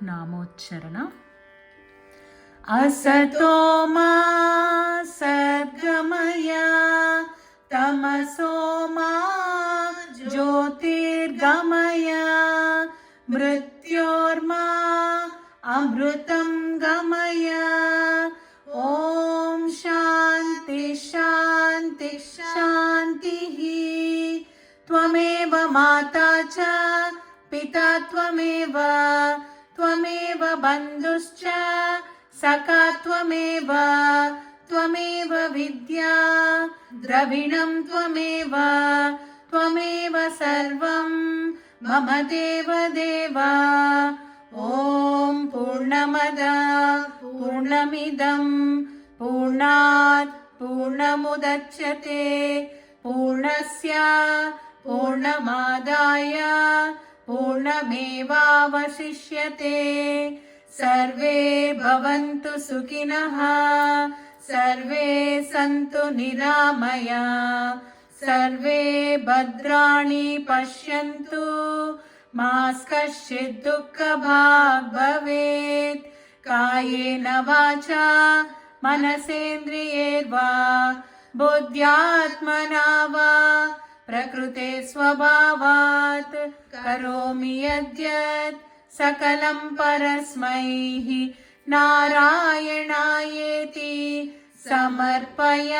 ನಾಮೋಚ್ಚರಣ. असतो मा सद्गमय तमसो मा ज्योतिर्गमय मृत्योर्मा अमृतं गमय. ॐ शान्ति शान्ति शान्तिः. त्वमेव माता च पिता त्वमेव, त्वमेव बन्धुश्च सखा त्वमेव, त्वमेव विद्या द्रविणं त्वमेव, त्वमेव सर्वं मम देवदेव. ॐ पूर्णमद पूर्णमिदं पूर्णात् पूर्णमुदच्यते पूर्णस्य पूर्णमादाय पूर्णमेवावशिष्यते. सर्वे भवन्तु सुखिनः, सर्वे सन्तु निरामया, सर्वे भद्राणि पश्यन्तु, मा कश्चित् दुःखभाग् भवेत्. कायेन वाचा मनसेन्द्रियैर्वा बुद्ध्यात्मना वा प्रकृते स्वभावात् करोमि यद्यत् सकलं परस्मै नारायणायेति समर्पयामि.